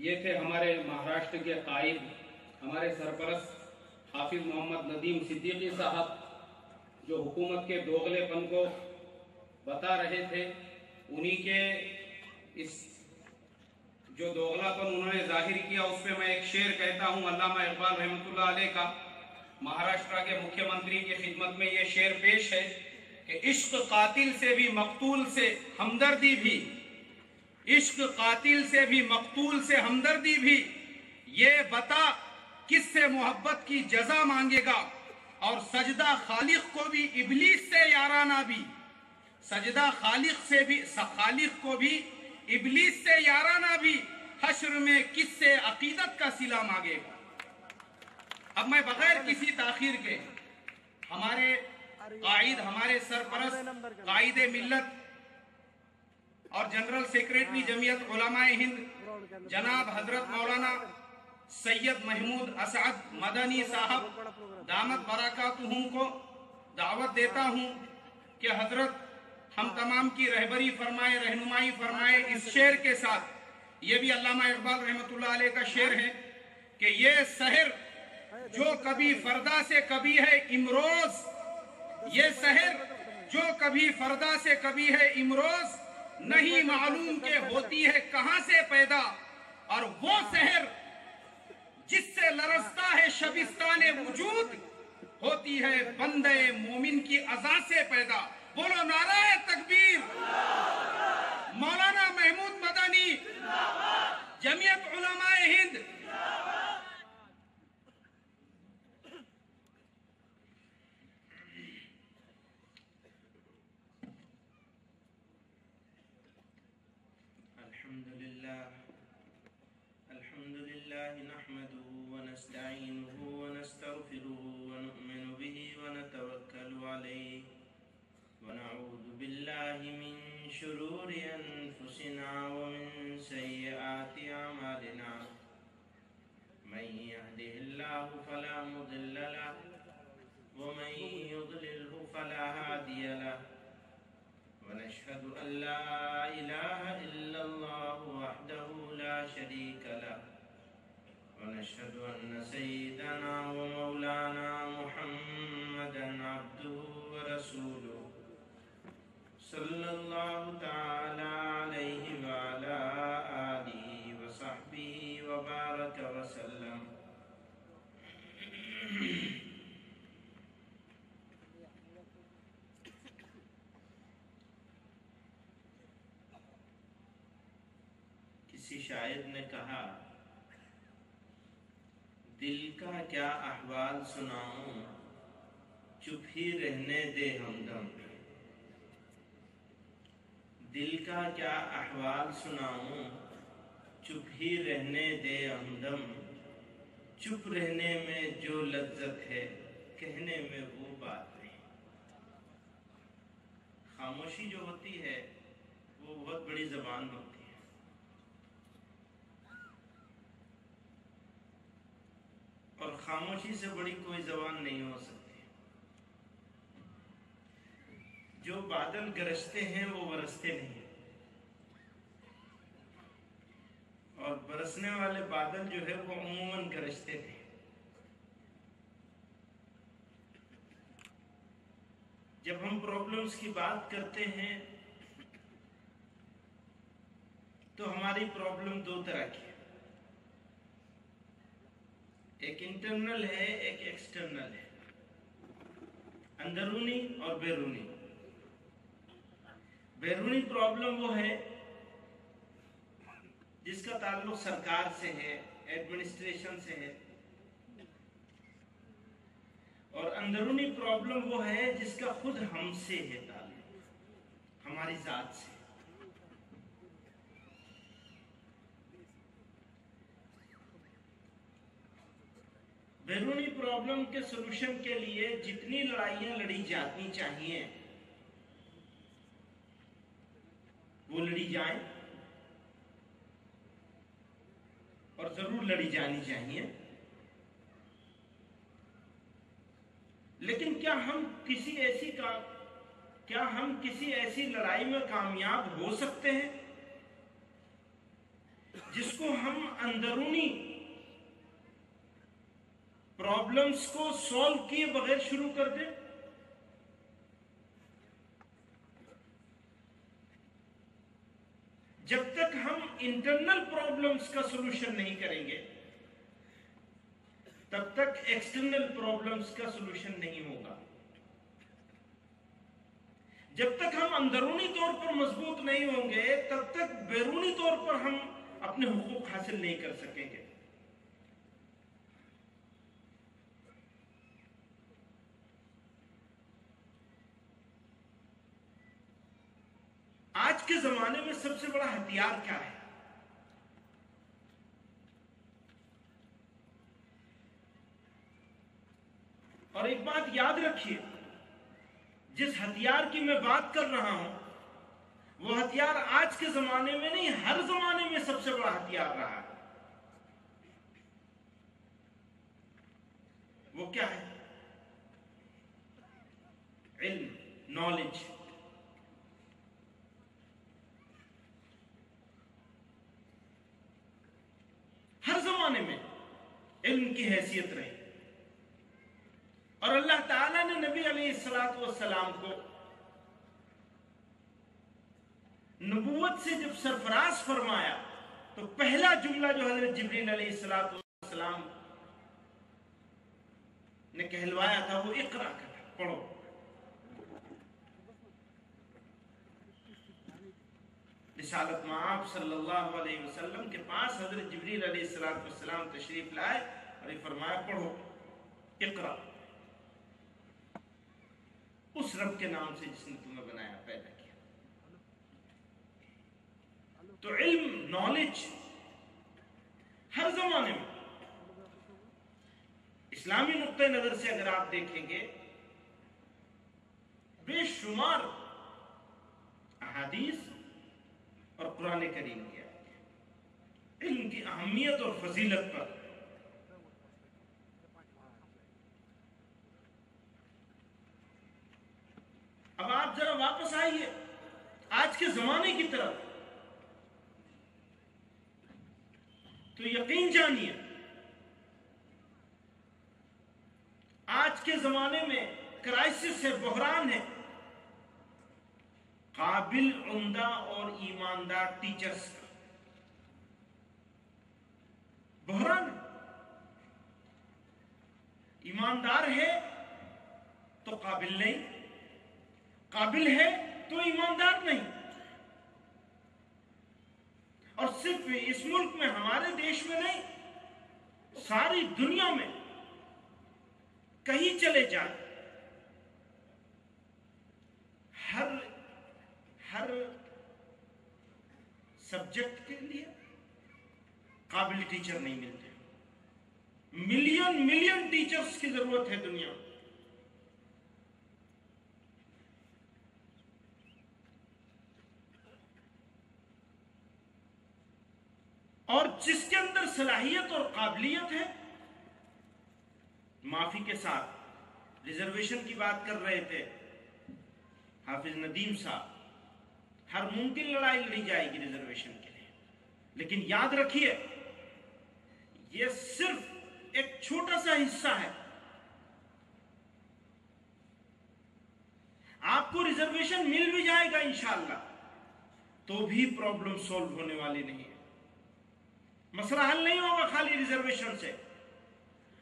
یہ تھے ہمارے مہاراشٹر کے قائد، ہمارے سرپرست حافظ محمد ندیم صدیقی صاحب، جو حکومت کے دوغلے پن کو بتا رہے تھے۔ انہی کے اس جو دوغلا پن انہوں نے ظاہر کیا، اس پہ میں ایک شعر کہتا ہوں علامہ اقبال رحمۃ اللہ علیہ کا۔ مہاراشٹر کے مکھیہ منتری کی خدمت میں یہ شعر پیش ہے کہ عشق قاتل سے بھی مقتول سے ہمدردی بھی، عشق قاتل سے بھی مقتول سے ہمدردی بھی، یہ بتا کس سے محبت کی جزا مانگے گا، اور سجدہ خالق کو بھی ابلیس سے یارانہ بھی، سجدہ خالق کو بھی ابلیس سے یارانہ بھی، حشر میں کس سے عقیدت کا صلہ مانگے گا۔ اب میں بغیر کسی تاخیر کے ہمارے قائد، ہمارے سرپرست، قائد ملت اور جنرل سیکریٹری جمعیت علماء ہند جناب حضرت مولانا سید محمود اسعد مدنی صاحب دامت برکاتہم کو دعوت دیتا ہوں کہ حضرت ہم تمام کی رہبری فرمائے، رہنمائی فرمائے اس شعر کے ساتھ۔ یہ بھی علامہ اقبال رحمۃ اللہ علیہ کا شعر ہے کہ یہ سحر جو کبھی فردا سے کبھی ہے امروز، یہ سحر جو کبھی فردا سے کبھی ہے امروز، نہیں معلوم کہ ہوتی ہے کہاں سے پیدا، اور وہ سحر جس سے لرزتا ہے شبستان وجود، ہوتی ہے بندے مومن کی اذا سے پیدا۔ بولو نعرہ تکبیر، مولانا محمود مدنی، جمعیت علماء ہند۔ الحمد لله نحمده ونستعينه ونستغفره ونؤمن به ونتوكل عليه ونعوذ بالله من شرور أنفسنا ومن سيئات أعمالنا، من يهده الله فلا مضل له ومن يضلله فلا هادي له، ونشهد أن لا إله إلا الله وحده لا شريك له، ونشهد أن سيدنا ومولانا محمدا عبده ورسوله صلى الله تعالى عليه وعلى آله وصحبه وبارك وسلم۔ کسی شاعر نے کہا، دل کا کیا احوال سناؤں چپ ہی رہنے دے ہمدم، دل کا کیا احوال سناؤں چپ ہی رہنے دے ہمدم، چپ رہنے میں جو لذت ہے کہنے میں وہ بات نہیں۔ خاموشی جو ہوتی ہے وہ بہت بڑی زبان ہوتی ہے، اور خاموشی سے بڑی کوئی زبان نہیں ہو سکتی۔ جو بادل گرجتے ہیں وہ برستے نہیں، اور برسنے والے بادل جو ہے وہ عموماً گرجتے تھے۔ جب ہم پرابلمز کی بات کرتے ہیں تو ہماری پرابلم دو طرح کی ہے، ایک انٹرنل ہے، ایک ایکسٹرنل ہے، اندرونی اور بیرونی۔ بیرونی پرابلم وہ ہے جس کا تعلق سرکار سے ہے، ایڈمنسٹریشن سے ہے، اور اندرونی پرابلم وہ ہے جس کا خود ہم سے ہے تعلق، ہماری ذات سے۔ بیرونی پرابلم کے سلوشن کے لیے جتنی لڑائیاں لڑی جانی چاہیے وہ لڑی جائیں، اور ضرور لڑی جانی چاہیے، لیکن کیا ہم کسی ایسی لڑائی میں کامیاب ہو سکتے ہیں جس کو ہم اندرونی پرابلمز کو سولو کیے بغیر شروع کر دیں، جب تک ہم انٹرنل پرابلمز کا سولوشن نہیں کریں گے تب تک ایکسٹرنل پرابلمز کا سولوشن نہیں ہوگا۔ جب تک ہم اندرونی طور پر مضبوط نہیں ہوں گے تب تک بیرونی طور پر ہم اپنے حقوق حاصل نہیں کر سکیں گے۔ آج کے زمانے میں سب سے بڑا ہتھیار کیا ہے؟ اور ایک بات یاد رکھیے، جس ہتھیار کی میں بات کر رہا ہوں وہ ہتھیار آج کے زمانے میں نہیں، ہر زمانے میں سب سے بڑا ہتھیار رہا ہے۔ وہ کیا ہے؟ علم، نالج۔ ہر زمانے میں علم کی حیثیت رہی، اور اللہ تعالیٰ نے نبی علیہ السلام کو نبوت سے جب سرفراز فرمایا تو پہلا جملہ جو حضرت جبریل علیہ السلام نے کہلوایا تھا وہ اقرا کا تھا، پڑھو۔ رسالت مآب صلی اللہ علیہ وسلم کے پاس حضرت جبریل علیہ السلام تشریف لائے اور یہ فرمایا پڑھو، اقرا، اس رب کے نام سے جس نے تمہیں بنایا، پیدا کیا۔ تو علم، نالج ہر زمانے میں، اسلامی نقطہ نظر سے اگر آپ دیکھیں گے، بے شمار احادیث اور قرآن کریم کی علم کی اہمیت اور فضیلت پر۔ اب آپ ذرا واپس آئیے آج کے زمانے کی طرف، تو یقین جانیے آج کے زمانے میں کرائسس ہے، بحران ہے، قابل، عمدہ اور ایماندار ٹیچرز کا بحران ہے۔ ایماندار ہے تو قابل نہیں، قابل ہے تو ایماندار نہیں۔ اور صرف اس ملک میں، ہمارے دیش میں نہیں، ساری دنیا میں کہیں چلے جائیں، ہر سبجیکٹ کے لیے قابل ٹیچر نہیں ملتے۔ ملین ٹیچرز کی ضرورت ہے دنیا میں۔ اور جس کے اندر صلاحیت اور قابلیت ہے، معافی کے ساتھ ریزرویشن کی بات کر رہے تھے حافظ ندیم صاحب، ہر ممکن لڑائی لڑی جائے گی ریزرویشن کے لیے، لیکن یاد رکھیے یہ صرف ایک چھوٹا سا حصہ ہے۔ آپ کو ریزرویشن مل بھی جائے گا انشاءاللہ تو بھی پرابلم سولو ہونے والی نہیں ہے۔ مسئلہ حل نہیں ہوگا خالی ریزرویشن سے،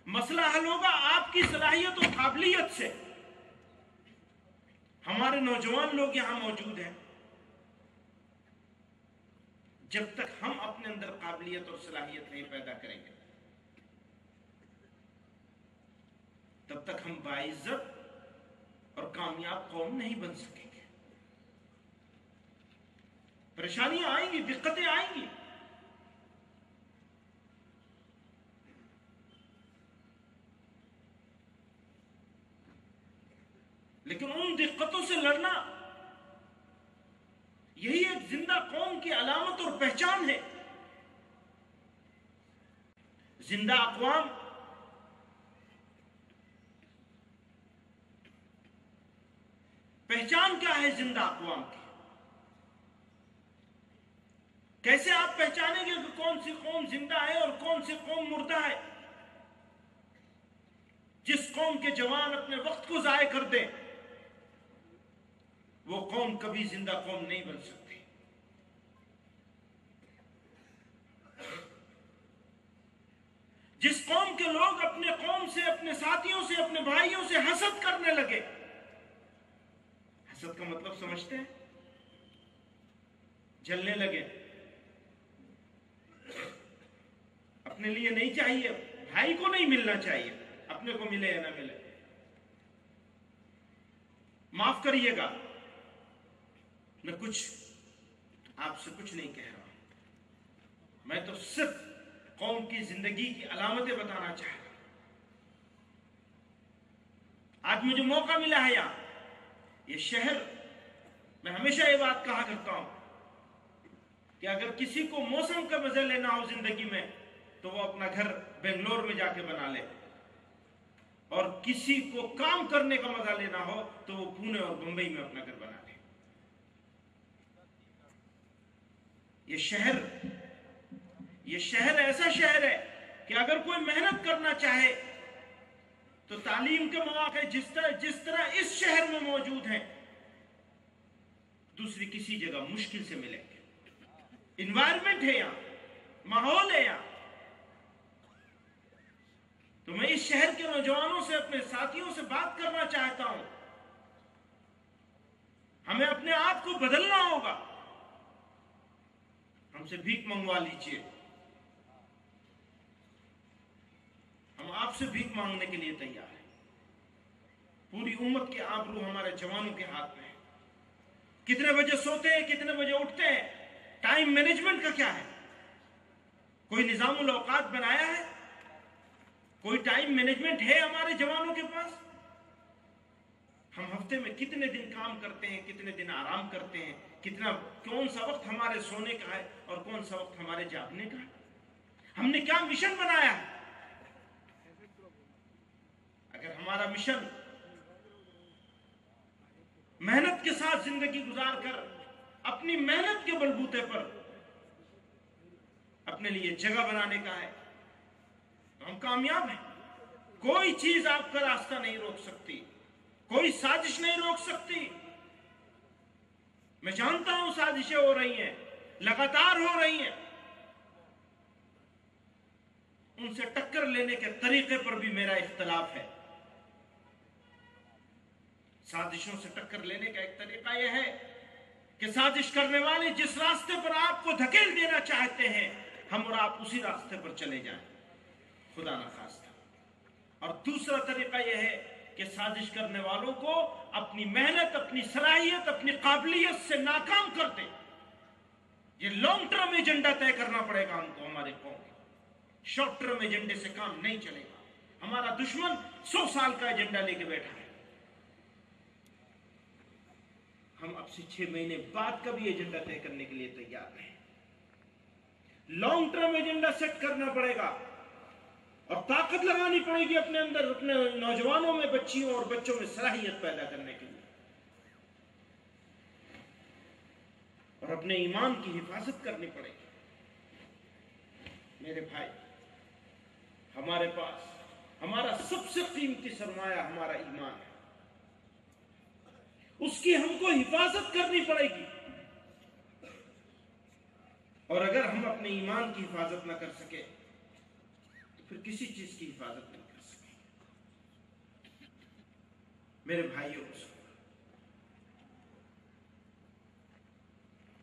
مسئلہ حل ہوگا آپ کی صلاحیت اور قابلیت سے۔ ہمارے نوجوان لوگ یہاں موجود ہیں، جب تک ہم اپنے اندر قابلیت اور صلاحیت نہیں پیدا کریں گے تب تک ہم باعزت اور کامیاب قوم نہیں بن سکیں گے۔ پریشانیاں آئیں گی، دقتیں آئیں گی، لیکن ان دقتوں سے لڑنا یہی ایک زندہ قوم کی علامت اور پہچان ہے۔ زندہ اقوام پہچان کیا ہے زندہ اقوام کی؟ کیسے آپ پہچانیں گے کہ کون سی قوم زندہ ہے اور کون سی قوم مردہ ہے. جس قوم کے جوان اپنے وقت کو ضائع کر دیں وہ قوم کبھی زندہ قوم نہیں بن سکتی. جس قوم کے لوگ اپنے قوم سے، اپنے ساتھیوں سے، اپنے بھائیوں سے حسد کرنے لگے. حسد کا مطلب سمجھتے ہیں؟ جلنے لگے. اپنے لیے نہیں چاہیے، بھائی کو نہیں ملنا چاہیے، اپنے کو ملے یا نہ ملے. معاف کریے گا، میں آپ سے کچھ نہیں کہہ رہا ہوں. میں تو صرف قوم کی زندگی کی علامتیں بتانا چاہ رہا ہوں. آج مجھے موقع ملا ہے یہاں یہ شہر، میں ہمیشہ یہ بات کہا کرتا ہوں کہ اگر کسی کو موسم کا مزہ لینا ہو زندگی میں تو وہ اپنا گھر بنگلور میں جا کے بنا لے، اور کسی کو کام کرنے کا مزہ لینا ہو تو وہ پونے اور بمبئی میں اپنا گھر بنا لے. یہ شہر ایسا شہر ہے کہ اگر کوئی محنت کرنا چاہے تو تعلیم کے مواقع جس طرح اس شہر میں موجود ہیں دوسری کسی جگہ مشکل سے ملیں گے. انوائرمنٹ ہے یہاں، ماحول ہے یہاں. تو میں اس شہر کے نوجوانوں سے، اپنے ساتھیوں سے بات کرنا چاہتا ہوں. ہمیں اپنے آپ کو بدلنا ہوگا. ہم سے بھیک منگوا لیجئے، ہم آپ سے بھیک مانگنے کے لیے تیار ہیں. پوری امت کے آبرو ہمارے جوانوں کے ہاتھ میں ہے. کتنے بجے سوتے ہیں، کتنے بجے اٹھتے ہیں، ٹائم مینجمنٹ کا کیا ہے؟ کوئی نظام الاوقات بنایا ہے؟ کوئی ٹائم مینجمنٹ ہے ہمارے جوانوں کے پاس؟ ہم ہفتے میں کتنے دن کام کرتے ہیں، کتنے دن آرام کرتے ہیں، کون سا وقت ہمارے سونے کا ہے اور کون سا وقت ہمارے جاگنے کا ہے؟ ہم نے کیا مشن بنایا ہے؟ اگر ہمارا مشن محنت کے ساتھ زندگی گزار کر اپنی محنت کے بلبوتے پر اپنے لیے جگہ بنانے کا ہے تو ہم کامیاب ہیں. کوئی چیز آپ کا راستہ نہیں روک سکتی، کوئی سازش نہیں روک سکتی. میں جانتا ہوں سازشیں ہو رہی ہیں، لگاتار ہو رہی ہیں. ان سے ٹکر لینے کے طریقے پر بھی میرا اختلاف ہے. سازشوں سے ٹکر لینے کا ایک طریقہ یہ ہے کہ سازش کرنے والے جس راستے پر آپ کو دھکیل دینا چاہتے ہیں ہم اور آپ اسی راستے پر چلے جائیں، خدا نخواستہ. اور دوسرا طریقہ یہ ہے کہ سازش کرنے والوں کو اپنی محنت، اپنی صلاحیت، اپنی قابلیت سے ناکام کر دیں. یہ لانگ ٹرم ایجنڈا طے کرنا پڑے گا ہم کو، ہمارے قوم کو. شارٹ ٹرم ایجنڈے سے کام نہیں چلے گا. ہمارا دشمن 100 سال کا ایجنڈا لے کے بیٹھا ہے. ہم اب سے 6 مہینے بعد کا بھی ایجنڈا طے کرنے کے لیے تیار ہیں. لانگ ٹرم ایجنڈا سیٹ کرنا پڑے گا اور طاقت لگانی پڑے گی اپنے اندر، اپنے نوجوانوں میں، بچیوں اور بچوں میں صلاحیت پیدا کرنے کے لیے، اور اپنے ایمان کی حفاظت کرنی پڑے گی. میرے بھائی، ہمارے پاس ہمارا سب سے قیمتی سرمایہ ہمارا ایمان ہے. اس کی ہم کو حفاظت کرنی پڑے گی. اور اگر ہم اپنے ایمان کی حفاظت نہ کر سکے تو پھر کسی چیز کی حفاظت نہیں کر سکے. میرے بھائیوں،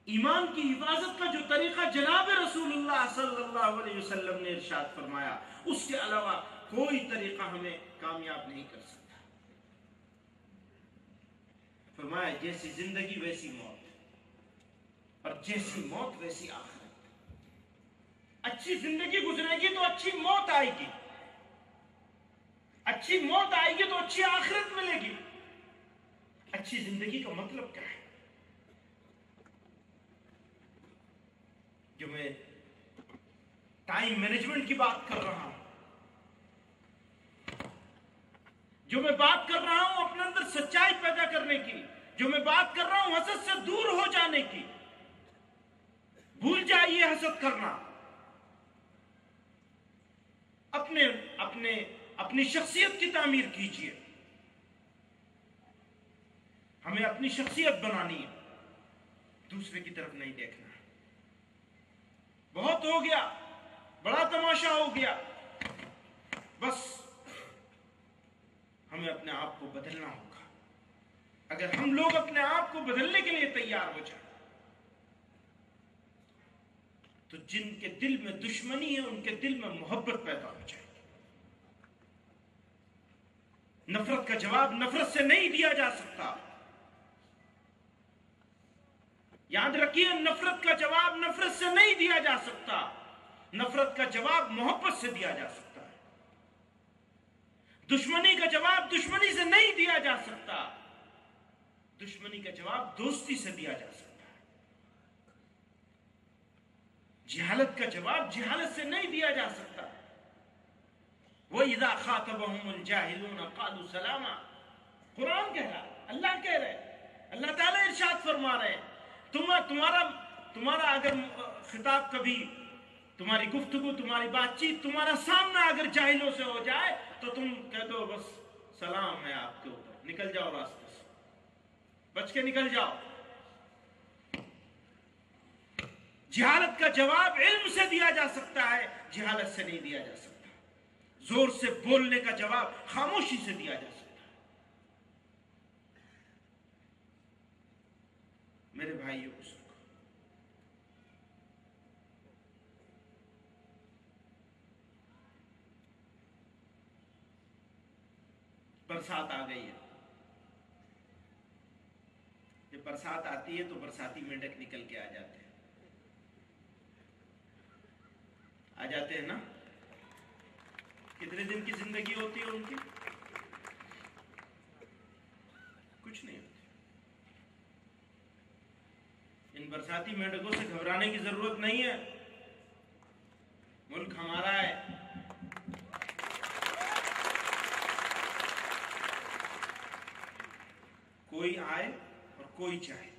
ایمان کی حفاظت کا جو طریقہ جناب رسول اللہ صلی اللہ علیہ وسلم نے ارشاد فرمایا، اس کے علاوہ کوئی طریقہ ہمیں کامیاب نہیں کر سکتا. فرمایا جیسی زندگی ویسی موت، اور جیسی موت ویسی آخرت. اچھی زندگی گزرے گی تو اچھی موت آئے گی، اچھی موت آئے گی تو اچھی آخرت ملے گی. اچھی زندگی کا مطلب کیا ہے؟ جو میں ٹائم مینجمنٹ کی بات کر رہا ہوں، جو میں بات کر رہا ہوں اپنے اندر سچائی پیدا کرنے کی، جو میں بات کر رہا ہوں حسد سے دور ہو جانے کی. بھول جائیے حسد کرنا. اپنی شخصیت کی تعمیر کیجئے. ہمیں اپنی شخصیت بنانی ہے, دوسرے کی طرف نہیں دیکھنا. بہت ہو گیا, بڑا تماشا ہو گیا, بس ہمیں اپنے آپ کو بدلنا ہوگا. اگر ہم لوگ اپنے آپ کو بدلنے کے لیے تیار ہو جائیں تو جن کے دل میں دشمنی ہے ان کے دل میں محبت پیدا ہو جائے. نفرت کا جواب نفرت سے نہیں دیا جا سکتا. یاد رکھیے, نفرت کا جواب نفرت سے نہیں دیا جا سکتا. نفرت کا جواب محبت سے دیا جا سکتا ہے. دشمنی کا جواب دشمنی سے نہیں دیا جا سکتا. دشمنی کا جواب دوستی سے دیا جا سکتا ہے. جہالت کا جواب جہالت سے نہیں دیا جا سکتا. وَإِذَا خَاطَبَهُمُ الْجَاهِلُونَ قَالُوا سَلَامًا. قرآن کہہ رہا, اللہ کہہ رہے, اللہ تعالیٰ ارشاد فرما رہے ہیں, تمہارا اگر خطاب کبھی, تمہاری گفتگو, تمہاری بات چیت, تمہارا سامنا اگر جاہلوں سے ہو جائے تو تم کہہ دو بس سلام ہے آپ کے اوپر, نکل جاؤ راستے سے, بچ کے نکل جاؤ. جہالت کا جواب علم سے دیا جا سکتا ہے, جہالت سے نہیں دیا جا سکتا. زور سے بولنے کا جواب خاموشی سے دیا جا سکتا ہے. میرے بھائیوں کو سنو, برسات آ گئی ہے. جب برسات آتی ہے تو برساتی مینڈک نکل کے آ جاتے ہیں. آ جاتے ہیں نا. کتنے دن کی زندگی ہوتی ہے ان کی؟ کچھ نہیں ہوتی. ان برساتی مینڈکوں سے گھبرانے کی ضرورت نہیں ہے. ملک ہمارا ہے. کوئی آئے اور کوئی جائے,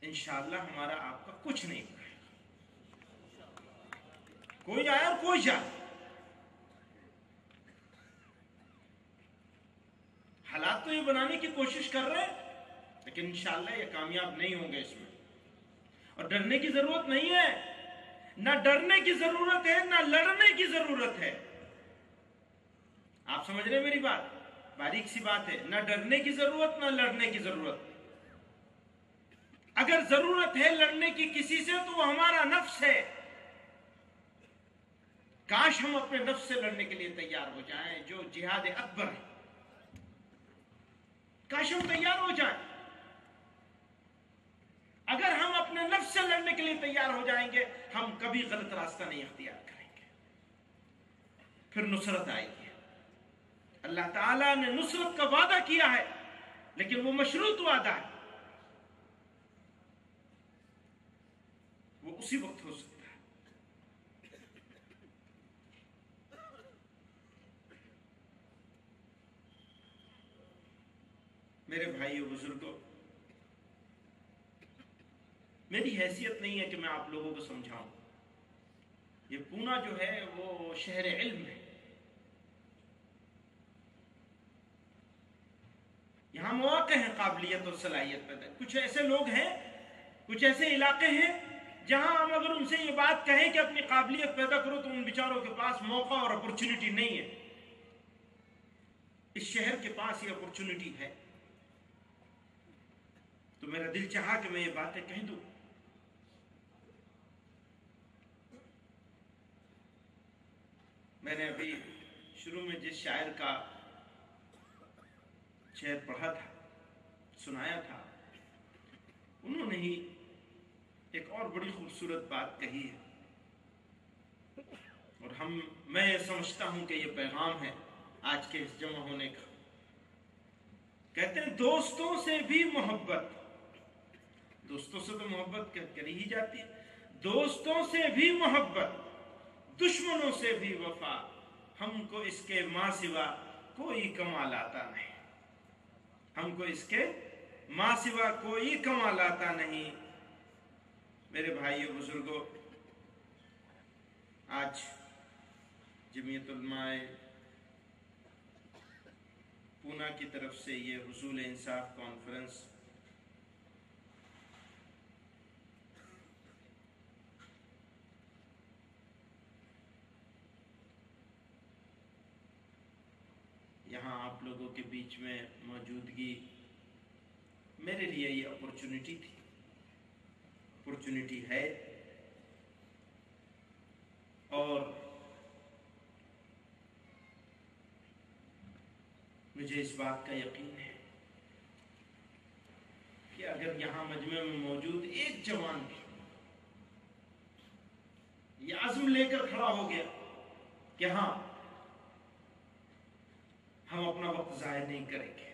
انشاءاللہ ہمارا آپ کا کچھ نہیں ہوگا. کوئی آئے اور کوئی جائے. حالات تو یہ بنانے کی کوشش کر رہے ہیں لیکن انشاءاللہ یہ کامیاب نہیں ہوں گے اس میں. اور ڈرنے کی ضرورت نہیں ہے. نہ ڈرنے کی ضرورت ہے نہ لڑنے کی ضرورت ہے. آپ سمجھ رہے ہیں میری بات؟ باریک سی بات ہے. نہ ڈرنے کی ضرورت نہ لڑنے کی ضرورت. اگر ضرورت ہے لڑنے کی کسی سے تو وہ ہمارا نفس ہے. کاش ہم اپنے نفس سے لڑنے کے لیے تیار ہو جائیں جو جہاد اکبر ہے. کاش ہم تیار ہو جائیں. اگر ہم اپنے نفس سے لڑنے کے لیے تیار ہو جائیں گے ہم کبھی غلط راستہ نہیں اختیار کریں گے. پھر نصرت آئے گی. اللہ تعالیٰ نے نصرت کا وعدہ کیا ہے لیکن وہ مشروط وعدہ ہے. وہ اسی وقت ہو سکتا ہے. میرے بھائیو بزرگوں, میری حیثیت نہیں ہے کہ میں آپ لوگوں کو سمجھاؤں. یہ پونا جو ہے وہ شہر علم ہے. یہاں مواقع ہیں قابلیت اور صلاحیت پیدا. کچھ ایسے لوگ ہیں, کچھ ایسے علاقے ہیں جہاں ہم اگر ان سے یہ بات کہیں کہ اپنی قابلیت پیدا کرو تو ان بیچاروں کے پاس موقع اور اپورچونٹی نہیں ہے. اس شہر کے پاس یہ اپورچونٹی ہے. تو میرا دل چاہا کہ میں یہ باتیں کہہ دوں. میں نے ابھی شروع میں جس شاعر کا شعر پڑھا تھا, سنایا تھا, انہوں نے ہی ایک اور بڑی خوبصورت بات کہی ہے اور میں یہ سمجھتا ہوں کہ یہ پیغام ہے آج کے اس جمع ہونے کا. کہتے ہیں دوستوں سے بھی محبت. دوستوں سے تو محبت کری ہی جاتی ہے. دوستوں سے بھی محبت, دشمنوں سے بھی وفا, ہم کو اس کے ماں سوا کوئی کمال آتا نہیں. ہم کو اس کے ماں سوا کوئی کمال آتا نہیں. میرے بھائیو بزرگوں, آج جمعیت علماء پونا کی طرف سے یہ حصول انصاف کانفرنس یہاں آپ لوگوں کے بیچ میں موجودگی میرے لیے یہ اپورچونٹی تھی، اپورچونٹی ہے، اور مجھے اس بات کا یقین ہے کہ اگر یہاں مجمع میں موجود ایک جوان بھی یہ عزم لے کر کھڑا ہو گیا کہ ہاں ہم اپنا وقت ضائع نہیں کریں گے،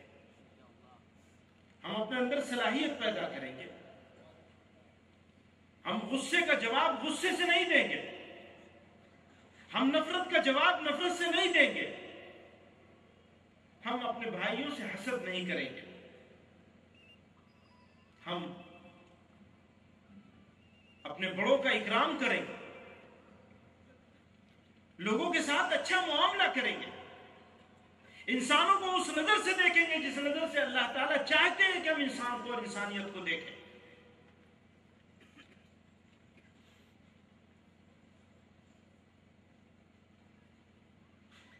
ہم اپنے اندر صلاحیت پیدا کریں گے، ہم غصے کا جواب غصے سے نہیں دیں گے، ہم نفرت کا جواب نفرت سے نہیں دیں گے، ہم اپنے بھائیوں سے حسد نہیں کریں گے، ہم اپنے بڑوں کا اکرام کریں گے، لوگوں کے ساتھ اچھا معاملہ کریں گے، انسانوں کو اس نظر سے دیکھیں گے جس نظر سے اللہ تعالیٰ چاہتے ہیں کہ ہم انسان کو اور انسانیت کو دیکھیں۔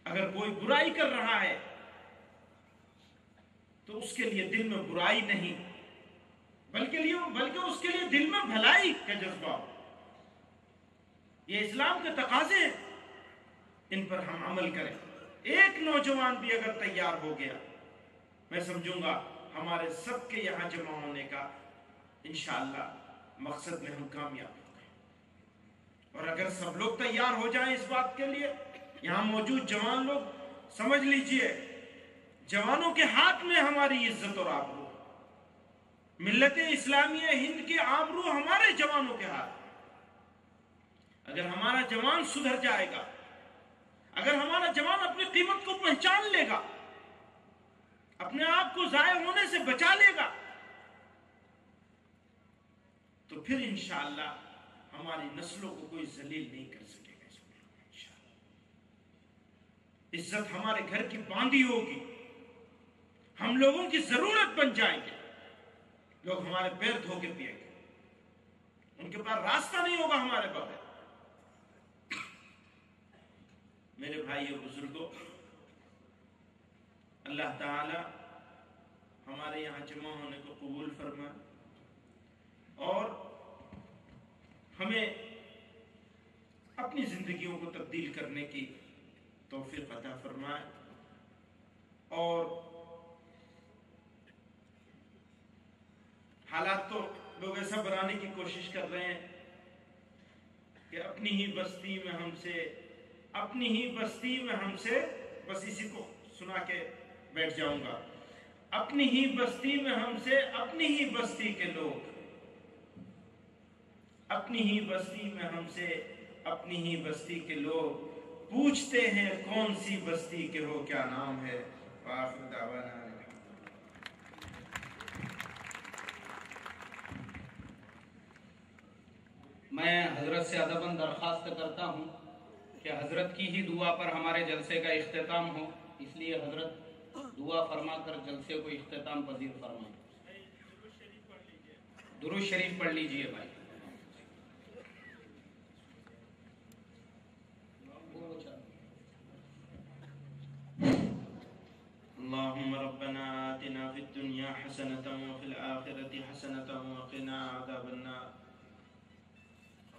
اگر کوئی برائی کر رہا ہے تو اس کے لیے دل میں برائی نہیں بلکہ اس کے لیے دل میں بھلائی کا جذبہ ہو۔ یہ اسلام کے تقاضے ہیں، ان پر ہم عمل کریں۔ ایک نوجوان بھی اگر تیار ہو گیا، میں سمجھوں گا ہمارے سب کے یہاں جمع ہونے کا انشاءاللہ مقصد میں ہم کامیاب ہوں گے۔ اور اگر سب لوگ تیار ہو جائیں اس بات کے لیے، یہاں موجود جوان لوگ سمجھ لیجئے جوانوں کے ہاتھ میں ہماری عزت اور آبرو، ملت اسلامیہ ہند کے آبرو ہمارے جوانوں کے ہاتھ میں۔ اگر ہمارا جوان سدھر جائے گا، اگر ہمارا جوان اپنی قیمت کو پہچان لے گا، اپنے آپ کو ضائع ہونے سے بچا لے گا، تو پھر انشاءاللہ ہماری نسلوں کو کوئی ذلیل نہیں کر سکے گا۔ انشاءاللہ عزت ہمارے گھر کی باندھی ہوگی، ہم لوگوں کی ضرورت بن جائیں گے، لوگ ہمارے پیر دھو کے پیئیں گے، ان کے پاس راستہ نہیں ہوگا ہمارے بغیر۔ میرے بھائی اور بزرگوں، اللہ تعالی ہمارے یہاں جمع ہونے کو قبول فرمائے اور ہمیں اپنی زندگیوں کو تبدیل کرنے کی توفیق عطا فرمائے، اور حالات تو لوگ ایسا بنانے کی کوشش کر رہے ہیں کہ اپنی ہی بستی میں ہم سے بس اسی کو سنا کے بیٹھ جاؤں گا، اپنی ہی بستی میں ہم سے اپنی ہی بستی کے لوگ، اپنی ہی بستی میں ہم سے اپنی ہی بستی کے لوگ پوچھتے ہیں کون سی بستی کے ہو، کیا نام ہے؟ وآخر دعوانا میں حضرت سے ادباً درخواست کرتا ہوں کہ حضرت کی ہی دعا پر ہمارے جلسے کا اختتام ہو، اس لیے حضرت دعا فرما کر جلسے کو اختتام پذیر فرمائیں۔ درود شریف پڑھ لیجئے بھائی۔ اللهم ربنا آتنا في الدنيا حسنة وفي الآخرة حسنة وقنا عذاب النار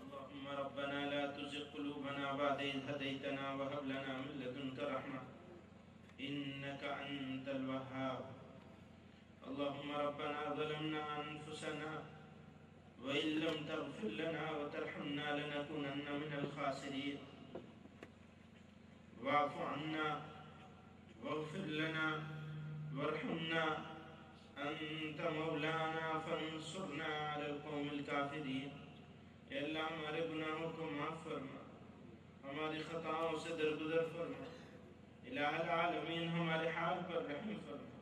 اللهم ربنا لا تزغ قلوبنا بعد إذ هديتنا وهب لنا من لدنك رحمة إنك أنت الوهاب اللهم ربنا ظلمنا أنفسنا وإن لم تغفر لنا وترحمنا لنكونن من الخاسرين واعف عنا واغفر لنا وارحمنا أنت مولانا فانصرنا على القوم الكافرين۔ اے اللہ ہمارے گناہوں کو معاف فرما، ہماری خطاؤں سے درگزر فرما، الہ العالمین ہمارے حال پر رحم فرما،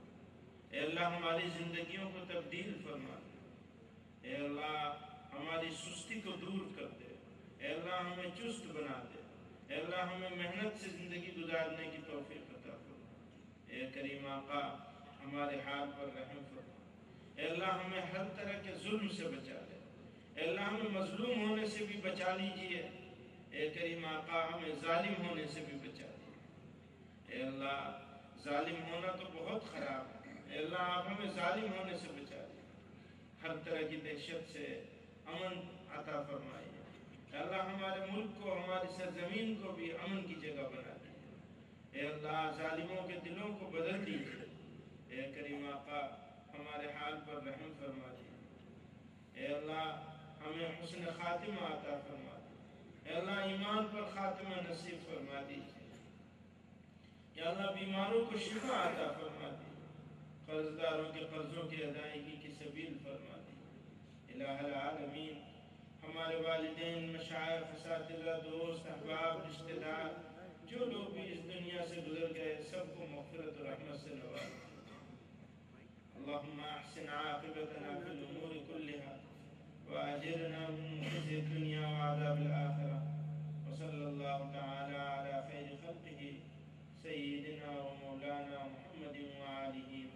اے اللہ ہماری زندگیوں کو تبدیل فرما، اے اللہ ہماری سستی کو دور کر دے، اے اللہ ہمیں چست بنا دے، اے اللہ ہمیں محنت سے زندگی گزارنے کی توفیق عطا فرما۔ اے کریم آقا ہمارے حال پر رحم فرما۔ اے اللہ ہمیں ہر طرح کے ظلم سے بچا لے۔ اے اللہ ہمیں مظلوم ہونے سے بھی بچا لیجئے۔ اے کریم آقا ہمیں ظالم ہونے سے بھی بچا لیجئے۔ اے اللہ ظالم ہونا تو بہت خراب ہے، اے اللہ آپ ہمیں ظالم ہونے سے بچا لیجئے۔ ہر طرح کی دہشت سے امن عطا فرمائیے۔ اے اللہ ہمارے ملک کو، ہماری سرزمین کو بھی امن کی جگہ بنا دیجیے۔ اے اللہ ظالموں کے دلوں کو بدل دیجیے۔ اے کریم آقا ہمارے حال پر رحم فرما دیجیے۔ اے اللہ ہمیں حسن خاتمہ عطا فرما دیجیے۔ اے اللہ ایمان پر خاتمہ نصیب فرما دیجیے۔ یا اللہ بیماروں کو شفا عطا فرما دیجیے۔ قرض داروں کے قرضوں کی ادائیگی کی سبیل فرما دیجیے۔ الہ العالمین ہمارے والدین، مشائخ، اساتذہ، دوست، احباب، رشتہ دار، جو لوگ بھی اس دنیا سے گزر گئے، سب کو مغفرت و رحمت سے نواز۔ اللہم احسن عاقبتنا فی الامور کلہا واجرنا من خزي الدنيا وعذاب الآخرة وصلى الله تعالى على خير خلقه سيدنا ومولانا محمد وآله